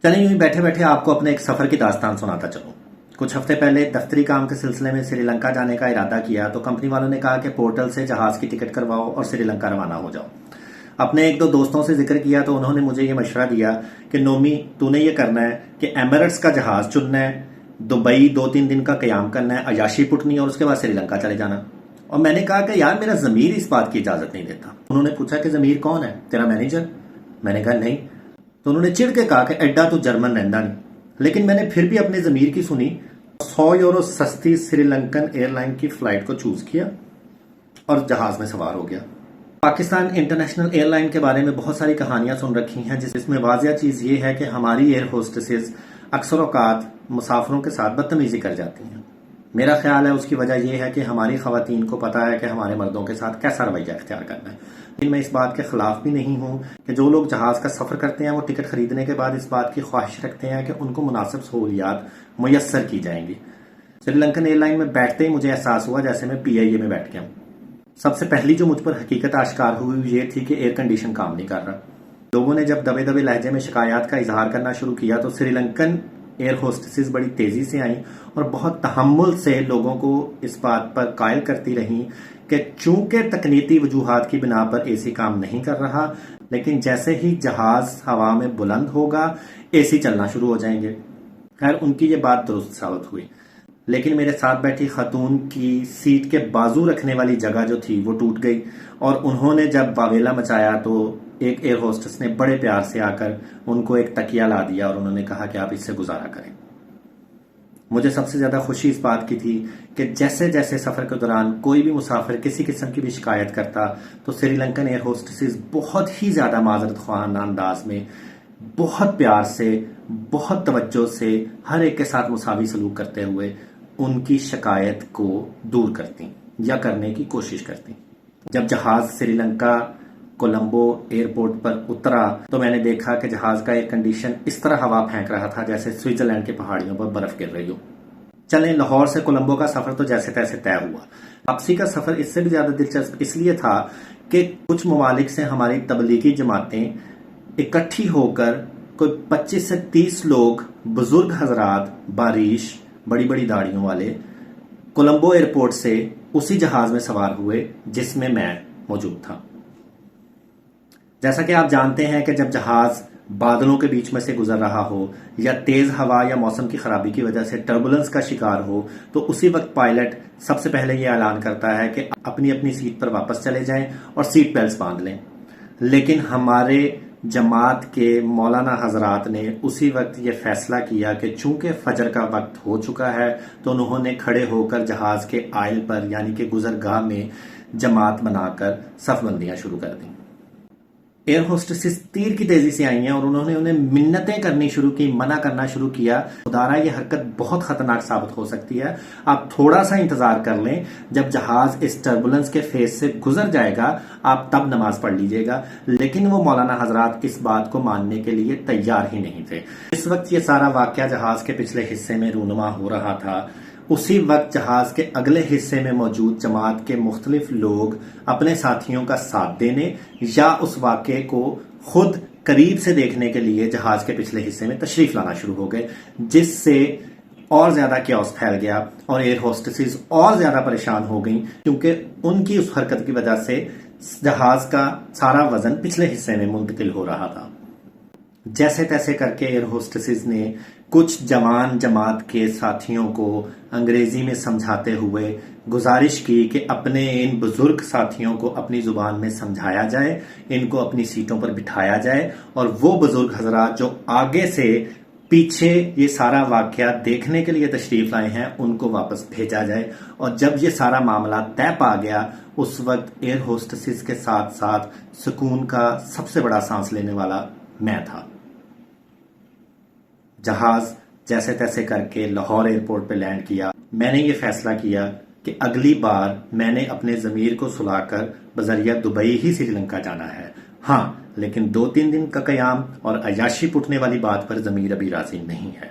چلیں یوں ہی بیٹھے بیٹھے آپ کو اپنے ایک سفر کی داستان سناتا چلوں۔ کچھ ہفتے پہلے دفتری کام کے سلسلے میں سری لنکا جانے کا ارادہ کیا تو کمپنی والوں نے کہا کہ پورٹل سے جہاز کی ٹکٹ کرواؤ اور سری لنکا روانہ ہو جاؤ۔ اپنے ایک دو دوستوں سے ذکر کیا تو انہوں نے مجھے یہ مشورہ دیا کہ نومی تو نے یہ کرنا ہے کہ ایمریٹس کا جہاز چننا ہے، دبئی 2-3 دن کا قیام کرنا ہے، عیاشی پٹنی اور اس کے بعد سری لنکا چلے جانا۔ اور میں نے کہا کہ یار میرا ضمیر اس بات کی اجازت نہیں دیتا۔ انہوں نے پوچھا کہ ضمیر کون ہے، تیرا مینیجر؟ میں نے کہا نہیں۔ تو انہوں نے چڑ کے کہا کہ ایڈا تو جرمن رہندا نہیں۔ لیکن میں نے پھر بھی اپنے ضمیر کی سنی، 100 یورو سستی سری لنکن ایئر لائن کی فلائٹ کو چوز کیا اور جہاز میں سوار ہو گیا۔ پاکستان انٹرنیشنل ایئر لائن کے بارے میں بہت ساری کہانیاں سن رکھی ہیں، جس میں واضح چیز یہ ہے کہ ہماری ایئر ہوسٹسز اکثر اوقات مسافروں کے ساتھ بدتمیزی کر جاتی ہیں۔ میرا خیال ہے اس کی وجہ یہ ہے کہ ہماری خواتین کو پتا ہے کہ ہمارے مردوں کے ساتھ کیسا رویہ اختیار کرنا ہے۔ لیکن میں اس بات کے خلاف بھی نہیں ہوں کہ جو لوگ جہاز کا سفر کرتے ہیں وہ ٹکٹ خریدنے کے بعد اس بات کی خواہش رکھتے ہیں کہ ان کو مناسب سہولیات میسر کی جائیں گی۔ سری لنکن ایئر لائن میں بیٹھتے ہی مجھے احساس ہوا جیسے میں پی آئی اے میں بیٹھ گیا ہوں۔ سب سے پہلی جو مجھ پر حقیقت آشکار ہوئی یہ تھی کہ ایئر کنڈیشن کام نہیں کر رہا۔ لوگوں نے جب دبے دبے لہجے میں شکایات کا اظہار کرنا شروع کیا تو سری لنکن ایئر ہوسٹسز بڑی تیزی سے آئیں اور بہت تحمل سے لوگوں کو اس بات پر قائل کرتی رہیں کہ چونکہ تکنیکی وجوہات کی بنا پر اے سی کام نہیں کر رہا، لیکن جیسے ہی جہاز ہوا میں بلند ہوگا اے سی چلنا شروع ہو جائیں گے۔ خیر ان کی یہ بات درست ثابت ہوئی، لیکن میرے ساتھ بیٹھی خاتون کی سیٹ کے بازو رکھنے والی جگہ جو تھی وہ ٹوٹ گئی اور انہوں نے جب واویلا مچایا تو ایک ایئر ہوسٹس نے بڑے پیار سے آ کر ان کو ایک تکیہ لا دیا اور انہوں نے کہا کہ آپ اس سے گزارا کریں۔ مجھے سب سے زیادہ خوشی اس بات کی تھی کہ جیسے جیسے سفر کے دوران کوئی بھی مسافر کسی قسم کی بھی شکایت کرتا تو سری لنکن ایئر ہوسٹسز بہت ہی زیادہ معذرت خواہانہ انداز میں بہت پیار سے بہت توجہ سے ہر ایک کے ساتھ مساوی سلوک کرتے ہوئے ان کی شکایت کو دور کرتی یا کرنے کی کوشش کرتی۔ جب جہاز سری لنکا کولمبو ایئرپورٹ پر اترا تو میں نے دیکھا کہ جہاز کا ایئر کنڈیشن اس طرح ہوا پھینک رہا تھا جیسے سوئٹزرلینڈ کی پہاڑیوں پر برف گر رہی ہو۔ چلیں لاہور سے کولمبو کا سفر تو جیسے تیسے طے ہوا۔ واپسی کا سفر اس سے بھی زیادہ دلچسپ اس لیے تھا کہ کچھ ممالک سے ہماری تبلیغی جماعتیں اکٹھی ہو کر کوئی 25 سے 30 لوگ بزرگ حضرات باریش بڑی بڑی داڑھیوں والے کولمبو ایئرپورٹ سے اسی جہاز میں سوار ہوئے جس میں میں موجود تھا۔ جیسا کہ آپ جانتے ہیں کہ جب جہاز بادلوں کے بیچ میں سے گزر رہا ہو یا تیز ہوا یا موسم کی خرابی کی وجہ سے ٹربولنس کا شکار ہو تو اسی وقت پائلٹ سب سے پہلے یہ اعلان کرتا ہے کہ اپنی اپنی سیٹ پر واپس چلے جائیں اور سیٹ بیلٹس باندھ لیں۔ لیکن ہمارے جماعت کے مولانا حضرات نے اسی وقت یہ فیصلہ کیا کہ چونکہ فجر کا وقت ہو چکا ہے تو انہوں نے کھڑے ہو کر جہاز کے آئل پر یعنی کہ گزرگاہ میں جماعت بنا کر صف بندیاں شروع کر دیں۔ ایئر ہوسٹسز تیر کی تیزی سے آئی ہیں اور انہوں نے انہیں منتیں کرنی شروع کی، منع کرنا شروع کیا۔ خدارا یہ حرکت بہت خطرناک ثابت ہو سکتی ہے، آپ تھوڑا سا انتظار کر لیں، جب جہاز اس ٹربولنس کے فیز سے گزر جائے گا آپ تب نماز پڑھ لیجئے گا۔ لیکن وہ مولانا حضرات اس بات کو ماننے کے لیے تیار ہی نہیں تھے۔ اس وقت یہ سارا واقعہ جہاز کے پچھلے حصے میں رونما ہو رہا تھا۔ اسی وقت جہاز کے اگلے حصے میں موجود جماعت کے مختلف لوگ اپنے ساتھیوں کا ساتھ دینے یا اس واقعے کو خود قریب سے دیکھنے کے لیے جہاز کے پچھلے حصے میں تشریف لانا شروع ہو گئے، جس سے اور زیادہ کیوس پھیل گیا اور ایئر ہوسٹسز اور زیادہ پریشان ہو گئیں کیونکہ ان کی اس حرکت کی وجہ سے جہاز کا سارا وزن پچھلے حصے میں منتقل ہو رہا تھا۔ جیسے تیسے کر کے ایئر ہوسٹسز نے کچھ جوان جماعت کے ساتھیوں کو انگریزی میں سمجھاتے ہوئے گزارش کی کہ اپنے ان بزرگ ساتھیوں کو اپنی زبان میں سمجھایا جائے، ان کو اپنی سیٹوں پر بٹھایا جائے اور وہ بزرگ حضرات جو آگے سے پیچھے یہ سارا واقعہ دیکھنے کے لیے تشریف لائے ہیں ان کو واپس بھیجا جائے۔ اور جب یہ سارا معاملہ طے پا گیا اس وقت ایئر ہوسٹسز کے ساتھ ساتھ سکون کا سب سے بڑا سانس لینے والا میں تھا۔ جہاز جیسے تیسے کر کے لاہور ایئرپورٹ پہ لینڈ کیا۔ میں نے یہ فیصلہ کیا کہ اگلی بار میں نے اپنے ضمیر کو سلا کر بذریعہ دبئی ہی سری لنکا جانا ہے۔ ہاں لیکن 2-3 دن کا قیام اور عیاشی پٹنے والی بات پر ضمیر ابھی راضی نہیں ہے۔